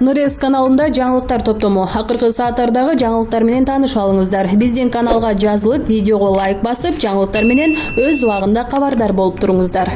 Нурес каналында жаңылыктар топтому. Акыркы сааттардагы жаңылыктар менен таанышып алыңыздар. Биздин каналга жазылып, видеого лайк басып, жаңылыктар менен өз убагында кабардар болуп туруңуздар.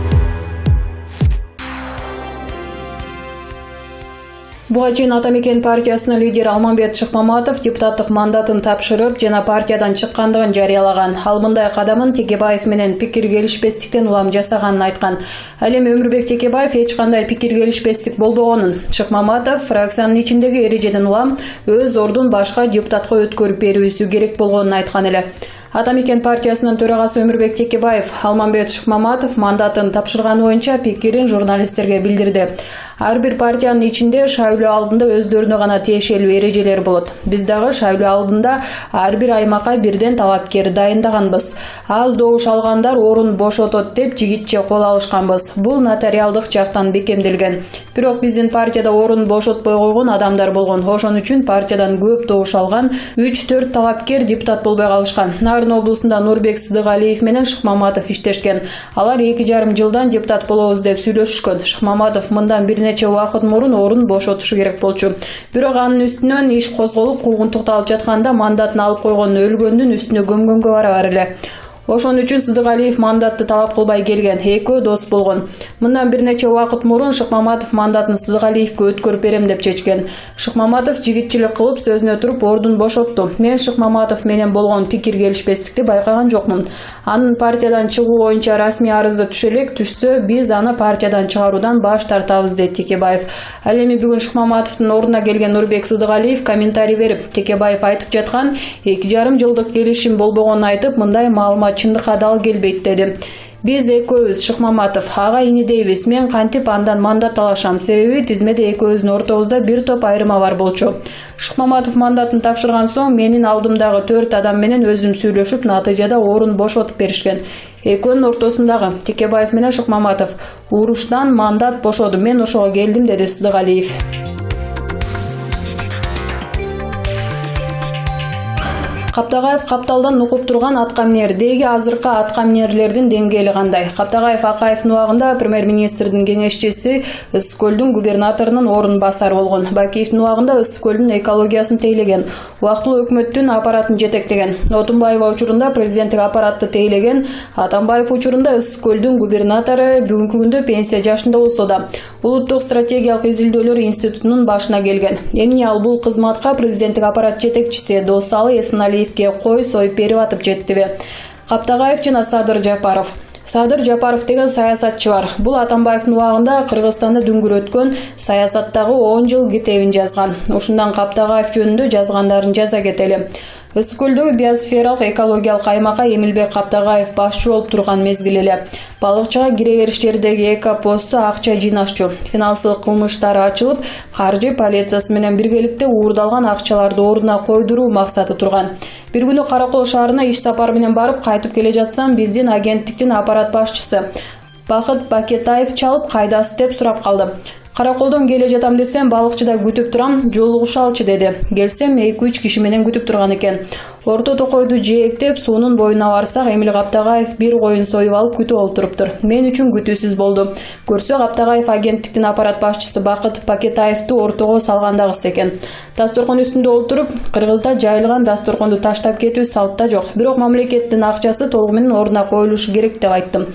Буга чейин Ата Мекен партиясынын лидери Алмамбет Шыкмаматов депутаттык мандатын тапшырып, жана партиядан чыккандыгын жарыялаган. Ал мындай кадамын Текебаев менен пикир келишпестиктен улам жасаганын айткан. Ал эми Өмүрбек Текебаев эч кандай пикир келишпестик болбогонун. Шыкмаматов фракциянын ичиндеги эрежеден улам өз ордун башка депутатка өткөрүп берүүсү керек болгонун айткан эле. Ата Мекен партиясынын төрагасы Өмүрбек Текебаев Алмамбет Шыкмаматов мандатын тапшырганы боюнча пикирин журналисттерге билдирди. Ар бир партиянын ичинде шайлоо алдында өздөрүнө гана тиешелүү эрежелер болот. Биз дагы шайлоо алдында ар бир аймакка бирден талапкер дайындаганбыз. Аз добуш алгандар орун бошотот деп жигитче кол алышканбыз. Бул нотариалдык жактан бекемделген. Бирок биздин партияда орун бошотпой койгон адамдар болгон. Ошон үчүн партиядан көп добуш алган 3-4 талапкер депутат болбой калышкан. Нарын облусунда Нурбек Сыдыгалиев менен Шыкмаматов иштешкен. Алар 2,5 жылдан депутат болобуз деп сүйлөшүшкөн. Шыкмаматов мындан бир нече убакыт мурун орун бошотушу керек болчу. Бирок анын үстүнөн иш козголуп, куугунтукталып жатканда мандатын алып койгон өлгөндүн үстүнө көмгөнгө барабар эле. Ошон үчүн Сыдыгалиев мандатты талап кылбай келген. Экөө дос болгон. Мындан бир нече убакыт мурун Шыкмаматов мандатын Сыдыгалиевке өткөрүп берем деп чечкен. Шыкмаматов жигитчилик кылып сөзүнө туруп ордун бошотту. Мен Шыкмаматов менен болгон пикир келишпестикти байкаган жокмун. Анын партиядан чыгуу боюнча расмий арызы түшсө, биз аны партиядан чыгаруудан баш тартабыз дейт Текебаев. Ал эми бүгүн Шыкмаматовдун ордуна келген Нурбек Сыдыгалиев комментарий берип, Текебаев айтып жаткан 2,5 жылдык келишим болбогонун айтып, мындай маалымат чындыкка дал келбейт деди. Биз экөөбүз Шыкмаматов ага инидейбиз. Мен кантип андан мандат алышам, себеби тизмеде экөөбүздүн ортобузда бир топ айырма бар болчу. Шыкмаматов мандатын тапшырган соң менин алдымдагы 4 адам менен өзүм сүйлөшүп, натыйжада орун бошотуп беришкен. Экөөнүн ортосундагы Текебаев менен Шыкмаматов уруштан мандат бошоду. Мен ошого келдим, деди Сыдыгалиев. Каптагаев Капталдан угуп турган аткаминер. Деги азыркы аткаминерлердин деңгээли кандай? Каптагаев Акаевдин убагында премьер-министрдин кеңешчиси, Ысык көлдүн губернаторунун орун басары болгон. Бакиевдин убагында Ысык көлдүн экологиясын тейлеген, убактылуу өкмөттүн аппаратын жетектеген. Отунбаева учурунда президенттик аппаратты тейлеген. Атамбаев учурунда Ысык көлдүн губернатору, бүгүнкү күндө пенсия жашында болсо да, Улуттук стратегиялык изилдөөлөр институтунун башына келген. Эмне ал бул кызматка президенттик аппарат жетекчиси Досалы Эсеналиевке кой союп берип атып жеттиби? Каптагаев жана Садыр Жапаров. Садыр Жапаров деген саясатчы бар. Бул Атамбаевдин убагында Кыргызстанда дүңгүрөткөн саясаттагы 10 жыл китебин жазган. Ушундан Каптагаев жөнүндө жазгандарын жаза кетели. Ысык көлдөгү биосфералык экологиялык аймакка Эмилбек Каптагаев башчы болуп турган мезгил эле. Балыкчыга кире бериштердеги эко-посту акча жыйнашчу. Финансылык кылмыштары ачылып, каржы полициясы менен биргеликте уурдалган акчаларды ордуна койдуруу максаты турган. Бир күнү Каракол шаарына иш сапары менен барып, кайтып келе жатсам, биздин агенттиктин аппарат башчысы Бакыт Бакетаев чалып, кайдасыз деп сурап калды. Караколдон келе жатам десем, балыкчыда күтүп турам, жолугушалчы деди. Келсем 2-3 киши менен күтүп турган экен. Орто токойду жээктеп, суунун боюна барсак, Эмил Каптагаев бир коюн союп алып күтүп олтуруптур. Мен үчүн күтүүсүз болду. Көрсө, Каптагаев агенттиктин аппарат башчысы Бакыт Бакетаевди ортого салгандагыс экен. Дасторкон үстүндө олтуруп, Кыргызда жайылган дасторконду таштап кетүү салтта жок. Бирок мамлекеттин акчасы толугу менен ордуна коюлушу керек деп айттым.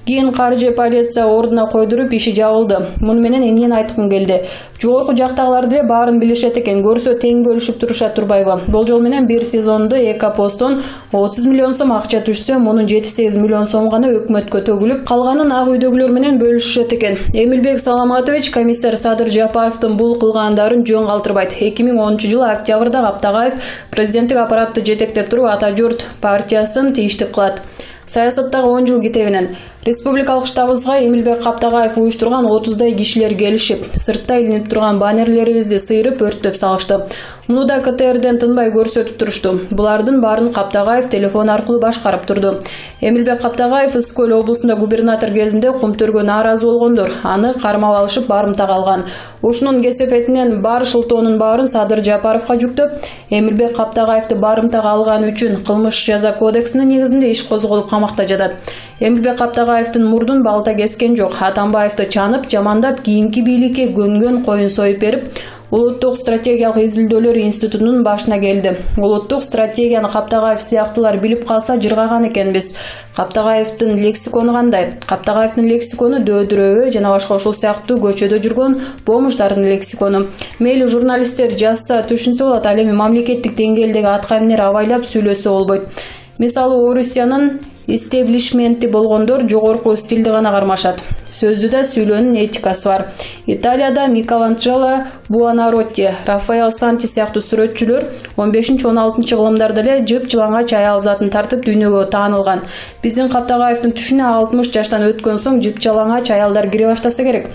Кийин каржы полиция ордуна койдуруп, иши жабылды. Муну менен эмнени айткым келди? Жогорку жактагылар деле баарын билишет экен. Көрсө тең бөлүшүп турушат турбайбы? Болжол менен бир сезондо эко-посттон 30 миллион сом акча түшсө, мунун 7-8 миллион сом гана өкмөткө төгүлүп, калганын ак үйдөгүлөр менен бөлүшүшөт экен. Эмилбек Саламатович комиссар Садыр Жапаровдун бул кылгандарын жөн калтырбайт. 2010-жылы октябрда Каптагаев президенттик аппаратты жетектеп туруп Ата журт партиясын тийиштик кылат. Саясаттагы 10 жыл китебинен республикалык штабыбызга Эмилбек Каптагаев уюштурган 30дай кишилер келишип, сыртта илинип турган баннерлерибизди сыйрып, өрттөп салышты. Муну да КТРден тынбай көрсөтүп турушту. Булардын баарын Каптагаев телефон аркылуу башкарып турду. Эмилбек Каптагаев Ысык көл облусунда губернатор кезинде Кумтөргө нааразы болгондор. Аны кармап алышып, барымтага алган. Ушунун кесепетинен бар шылтоонун баарын Садыр Жапаровго жүктөп, Эмилбек Каптагаевди барымтага алганы үчүн кылмыш жаза кодексинин негизинде иш козголуп камакта жатат. Эмилбек Каптагаевдин мурдун балта кескен жок. Атамбаевди чанып, жамандап, кийинки бийликке көнгөн коюн союп берип, Улуттук стратегиялык изилдөөлөр институтунун башына келди. Улуттук стратегияны Каптагаев сыяктуулар билип калса жыргаган экенбиз. Каптагаевдин лексикону кандай? Каптагаевдин лексикону дөөдүрөбү жана башка ушул сыяктуу көчөдө жүргөн бомждардын лексикону. Мейли журналисттер жазса түшүнсө болот, ал эми мамлекеттик деңгээлдеги атка эмнер абайлап сүйлөсө болбойт. Мисалы, Орусиянын истеблишменти болгондор жогорку стилди гана кармашат. Сөздү да сүйлөөнүн этикасы бар. Италияда Микеланджело Буонаротти, Рафаэл Санти сыяктуу сүрөтчүлөр 15-16 кылымдарда эле жып-жылаңач аял затын тартып дүйнөгө таанылган. Биздин Каптагаевдин түшүнө 60 жаштан өткөн соң жып-жалаңач аялдар кире баштаса керек.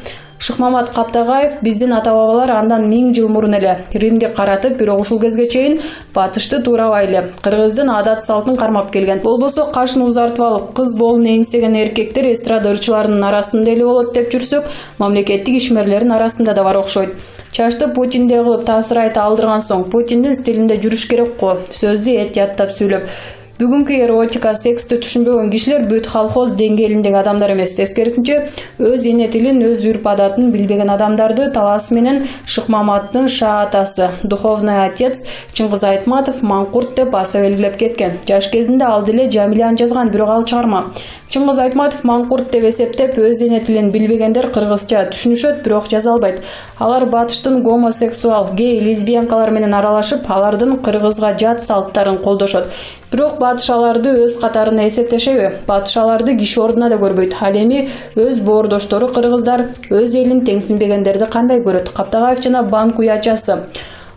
Шыкмамат Каптагаев биздин ата-бабалар андан 1000 жыл мурун эле Римди каратып, бирок ушул кезге чейин батышты туурабай эле кыргыздын адат салтын кармап келген. Болбосо кашын узартып алып, кыз болун эңсеген эркектер эстрада ырчыларынын арасында эле болот деп жүрсөк, мамлекеттик ишмерлердин арасында да бар окшойт. Чачты Путиндей кылып таасир айта алдырган соң Путиндин стилинде жүрүш керек го, сөздү этияттап сүйлөп. Бүгүнкү эротика, сексти түшүнбөгөн кишилер бүт колхоз деңгээлиндеги адамдар эмес. Тескерисинче, өз эне тилин, өз үрп-адатын билбеген адамдарды таласы менен Шыкмаматтын шаатасы, духовный отец Чыңгыз Айтматов маңкурт деп баса белгилеп кеткен. Жаш кезинде ал деле Жамиляны жазган, бирок ал чыгарма. Чыңгыз Айтматов маңкурт деп эсептеп, өз эне тилин билбегендер кыргызча түшүнүшөт, бирок жаза албайт. Алар батыштын гомосексуал, гей, лесбиянкалар менен аралашып, алардын кыргызга жат салттарын колдошот. Бирок батыш аларды өз катарына эсептешеби? Батыш аларды киши ордуна да көрбөйт. Ал эми өз боордоштору кыргыздар өз элин теңсинбегендерди кандай көрөт? Каптагаев жана банк уячасы.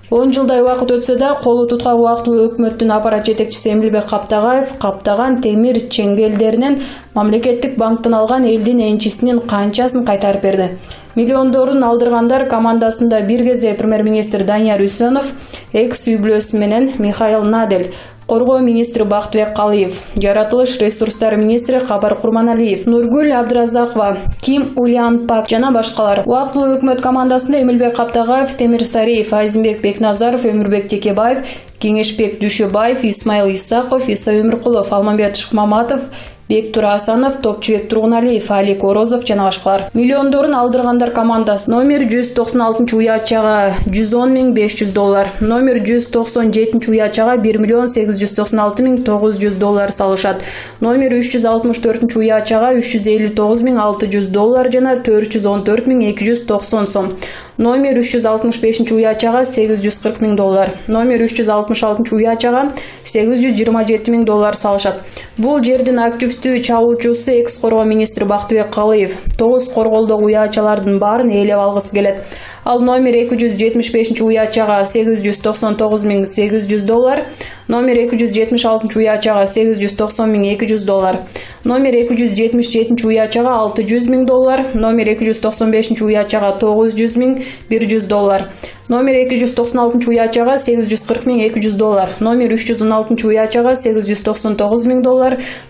10 жылдай убакыт өтсө да колу туткан убактылуу өкмөттүн аппарат жетекчиси Эмилбек Каптагаев каптаган темир чеңгелдеринен мамлекеттик банктан алган элдин энчисинин канчасын кайтарып берди. Миллиондорун алдыргандар командасында бир кезде премьер-министр Данияр Үсөнов, экс-үй бүлөсү менен Михаил Надель, Коргоо министри Бактыбек Калыев, жаратылыш ресурстары министри Кабар Курманалиев, Нургүл Абдыразакова, Ким Ульян Пак жана башкалар. Убактылуу өкмөт командасында Эмилбек Каптагаев, Темир Сариев, Айзимбек Бекназаров, Өмүрбек Текебаев, Кеңешбек Дүйшөбаев, Исмаил Исаков, Иса Өмүркулов, Алмамбет Шыкмаматов, Бектур Асанов, Топчубек Тургуналиев, Алик Орозов жана башкалар. Миллиондорун алдыргандар командасы. Номер 196 уячага $110,500, номер 197 уячага $1,896,900 салышат. Номер 364 уячага $359,600 жана $414,290 сом. Номер 365 уячага $840,000, номер 366 уячага $827,000 салышат. Бул жердин активдүү чабуучусу экс-коргоо министри Бактыбек Калыев. 9 корголдогу уячалардын баарын ээлеп алгысы келет. Ал номер 275 уячага $899,800, номер 276 уячага $890,200, номер 277 уячага $600,000, номер 295 уячага $900,100, номер 296 уячага $840,200, номер 316 уячага $899,000,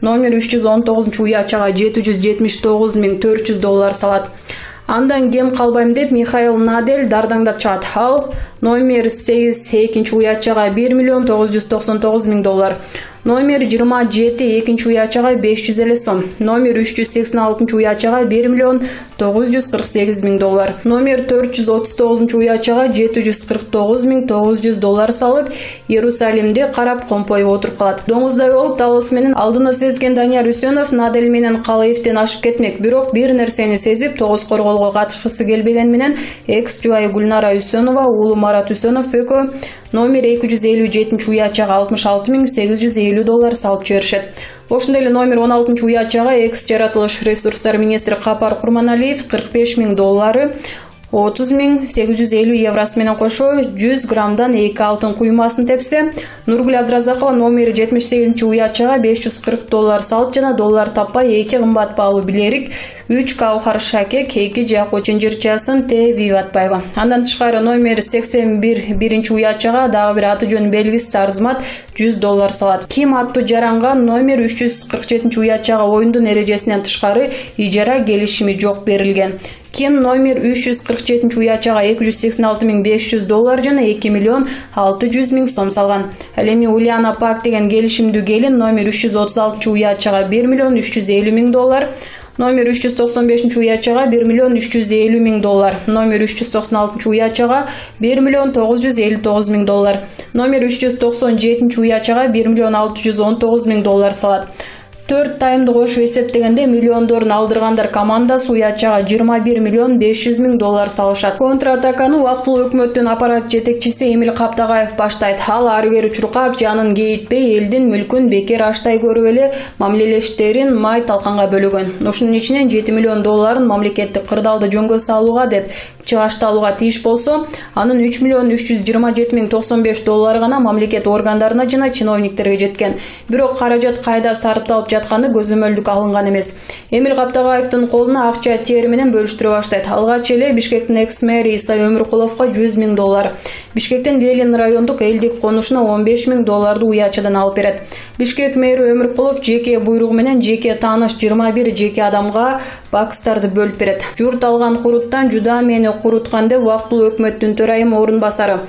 номер 319 уячага $779,400 салат. Андан кем калбайм деп Михаил Надель дардаңдап чыгат. Ал номер 8 уячага $1,999,000, номер 27 экинчи уячага $500 сом, номер 386 уячага $1,948,000, номер 439 уячага $749,900 салып, Иерусалимде карап компоюп отуруп калат. Доңуздай болуп талоосу менен алдына сезген Данияр Үсөнов Надель менен Калыевден ашып кетмек, бирок бир нерсени сезип, 9 корголго катышкысы келбеген менен экс-жубайы Гүлнара Үсөнова, уулу Марат Үсөнов экөө номер 257 уячага $66,850 салып жиберишет. Ошондой эле номер 16 уячага экс-жаратылыш ресурстар министри Капар Курманалиев $45,000, €30,850 менен кошо 100 граммдан 2 алтын куймасын тепсе, Нургүл Абдыразакова номер 78 уячага $540 салып жана доллар таппай 2 кымбат баалуу билерик, 3 каухар шакек, 2 жакуу чынжырчасын Т. Виватбаева. Андан тышкары номер 81 уячага дагы бир аты жөнү белгисиз арзымат $100 салат. Ким аттуу жаранган номер 347 уячага оюндун эрежесинен тышкары ижара келишими жок берилген. Ким номер 347 уячага $286,500 жана $2,600,000 сом салган. Ал эми Ульяна Пак деген келишимдүү келин номер 336 уячага $1,350,000, Номер 395 уячага 1 миллион 350 миң доллар. Номер 396 уячага 1 миллион 959 миң доллар. Номер 397 уячага 1 миллион 619 миң доллар салат. 4 таймды кошуп эсептегенде миллиондорун алдыргандар командасы уячага 21 миллион 500 миң доллар салышат. Контратаканы убактылуу өкмөттүн аппарат жетекчиси Эмил Каптагаев баштайт. Ал ары бери чуркап, жанын кейитпей, элдин мүлкүн бекер аштай көрүп эле мамилелештерин май талканга бөлөгөн. Ушунун ичинен 7 миллион долларын мамлекеттик кырдаалды жөнгө салууга деп чыгашталууга тийиш болсо, анын 3 миллион 327 миң 95 доллары гана мамлекет органдарына жана чиновниктерге жеткен. Бирок каражат кайда сарпталып жатканы көзөмөлдүк алынган эмес. Эмил Каптагаевдин колуна акча тери менен бөлүштүрө баштайт. Алгач эле Бишкектин экс-мэри Иса Өмүркуловго 100 миң доллар, Бишкектен Ленин райондук элдик конушуна 15 миң долларды уячадан алып берет. Бишкек мэри Өмүркулов жеке буйругу менен жеке тааныш 21 жеке адамга бакстарды бөлүп берет. Журт алган куруттан жуда мени куруткан деп убактылуу өкмөттүн төрайымы орун басары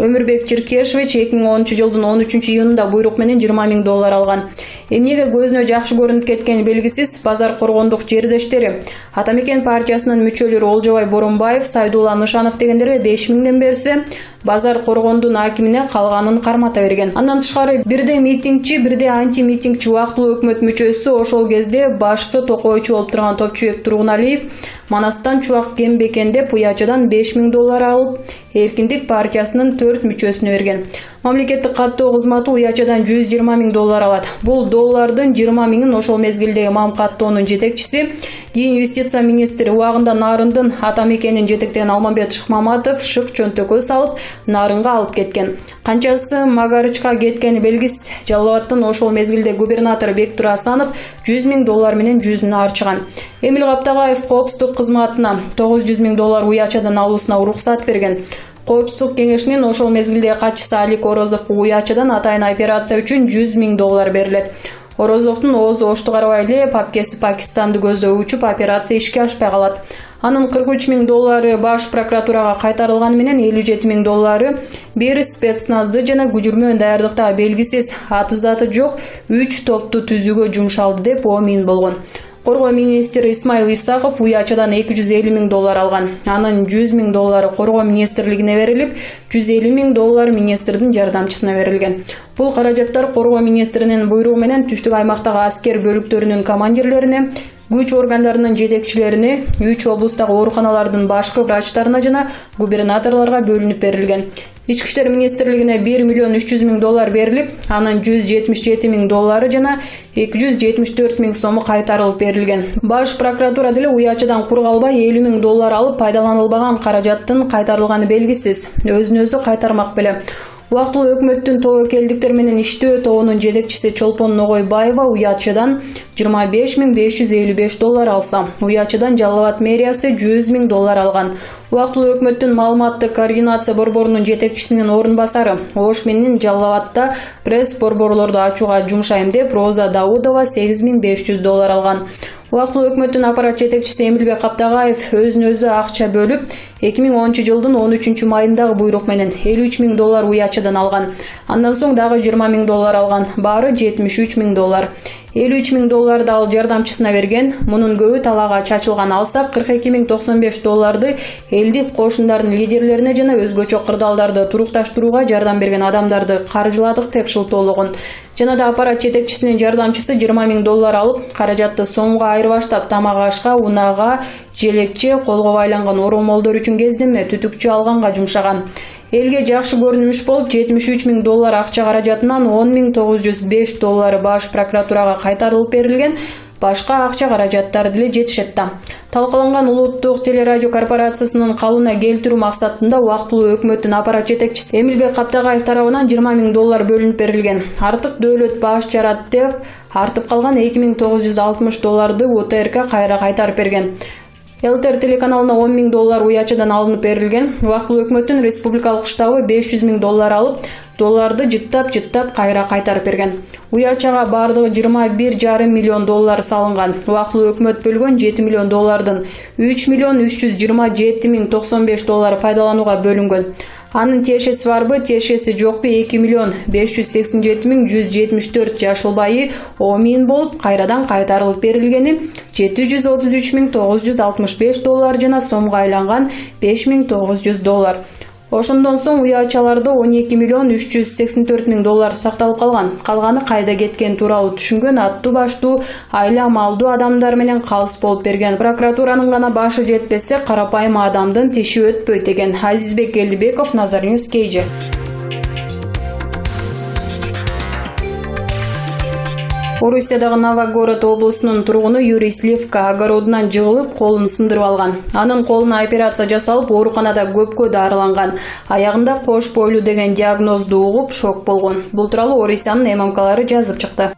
Өмүрбек Черкешевич 2010 жылдын 13 июнунда буйрук менен 20 миң доллар алган. Эмнеге көзүнө жакшы көрүнүп кеткени белгисиз. Базар коргондук жердештери Атамекен партиясынын мүчөлөрү Олжобай Боронбаев, Сайдулла Нышанов дегендерге 5 миңден берсе, Базар коргондун акимине калганын кармата берген. Андан тышкары бирде митингчи, бирде анти-митингчи убактылуу өкмөт мүчөсү ошол кезде башкы токойчу болуп турган Топчубек Тургуналиев Манастан чубак кем бекен деп уячадан 5 миң доллар алып, Эркиндик партиясынын 4 мүчөсүнө берген. Мамлекеттик каттоо кызматы уячадан 120 миң доллар алат. Бул доллардын 20 миңин ошол мезгилдеги мам каттоонун жетекчиси, кийин юстиция министри убагында Нарындын Атамекенин жетектеген Алмамбет Шыкмаматов шык чөнтөккө салып, Нарынга алып кеткен. Канчасы Магарычка кеткени белгисиз. Жалал Абадтын ошол мезгилде губернатор Бектур Асанов 100 миң доллар менен жүзүнө арчыган. Эмил Каптагаев коопсуздук кызматына 900 миң доллар уячадан алуусуна уруксат берген. Коопсуздук кеңешинин ошол мезгилде катчысы Алик Орозовго уячадан атайын операция үчүн 100 миң доллар берилет. Орозовдун оозу ошту карабай эле папкеси Пакистанды көздөп учуп, операция ишке ашпай калат. Анын 43 миң доллары баш прокуратурага кайтарылганы менен 57 миң доллары бир спецназды жана көчүрмө даярдыкта белгисиз аты заты жок 3 топту түзүүгө жумшалды деп оомин болгон. Коргоо министри Исмаил Исаков уячадан 250 миң доллар алган. Анын 100 миң доллары Коргоо министрлигине берилип, 150 миң доллар министрдин жардамчысына берилген. Бул каражаттар Коргоо министринин буйругу менен түштүк аймактагы аскер бөлүктөрүнүн командирлерине, күч органдарынын жетекчилерине, 3 облустагы ооруканалардын башкы врачтарына жана губернаторлорго бөлүнүп берилген. Ички иштер министрлигине 1 миллион 300 миң доллар берилип, анын 177 миң доллары жана 274 миң сому кайтарылып берилген. Баш прокуратура деле уячадан кур калбай 50 миң доллар алып, пайдаланылбаган каражаттын кайтарылганы белгисиз. Өзүн өзү кайтармак беле. Убактылуу өкмөттүн тобокелдиктер менен иштөө тобунун жетекчиси Чолпон Ногойбаева уячадан 25 миң 555 доллар алса, уячадан Жалал Абад мэриясы 100 миң доллар алган. Убактылуу өкмөттүн маалыматтык координация борборунун жетекчисинин орун басары Ош менен Жалал Абадта пресс борборлорду ачууга жумшайм деп Роза Даудова 8 миң 500 доллар алган. Убактылуу өкмөттүн аппарат жетекчиси Эмилбек Каптагаев өзүн өзү акча бөлүп, 2010 жылдын 13 майындагы буйрук менен 53 миң доллар уячадан алган. Андан соң дагы 20 миң доллар алган. Баары 73 миң доллар. 53 миң долларды ал жардамчысына берген. Мунун көбү талаага чачылган. Алсак 42 миң 95 долларды элдик кошундардын лидерлерине жана өзгөчө кырдаалдарды турукташтырууга жардам берген адамдарды каржыладык деп шылтоологон. Жана да аппарат жетекчисинин жардамчысы 20 миң доллар алып, каражатты сомго айырбаштап тамак ашка, унага, желекче, колго байланган оромолдор үчүн кездеме түтүкчү алганга жумшаган. Элге жакшы көрүнүш болуп 73 миң доллар акча каражатынан 10 миң 905 доллары баш прокуратурага кайтарылып берилген. Башка акча каражаттар деле жетишет да. Талкаланган улуттук телерадио корпорациясынын калыбына келтирүү максатында убактылуу өкмөттүн аппарат жетекчиси Эмилбек Каптагаев тарабынан 20 миң доллар бөлүнүп берилген. Артык дөөлөт баш жарат деп артып калган 2960 долларды УТРК кайра кайтарып берген. ЛТР телеканалына 10 миң доллар уячадан алынып берилген. Убактылуу өкмөттүн республикалык штабы 500 миң доллар алып, долларды жыттап кайра кайтарып берген. Уячага бардыгы 21,5 миллион доллар салынган. Убактылуу өкмөт бөлгөн 7 миллион доллардын 3 миллион 327 миң 95 доллары пайдаланууга бөлүнгөн. Анын тиешеси барбы, тиешеси жокпу 2.587.174 жашылбайы омин болуп, кайрадан кайтарылып берилгени $733.965 жана сомго айланган $5.900. Ошондон соң уячаларда $12.384.000 сакталып калган. Калганы кайда кеткен тууралуу түшүнгөн аттуу баштуу айла малдуу адамдар менен калыс болуп берген. Прокуратуранын гана башы жетпесе, карапайым адамдын тиши өтпөйт деген. Азизбек Элдибеков, Nazar News KG. Орусиядагы Новогород облусунун тургуну Юрий Сливка огородунан жыгылып, колун сындырып алган. Анын колуна операция жасалып, ооруканада көпкө дарыланган. Аягында кош бойлуу деген диагнозду угуп, шок болгон. Бул тууралуу Орусиянын ММКлары жазып чыкты.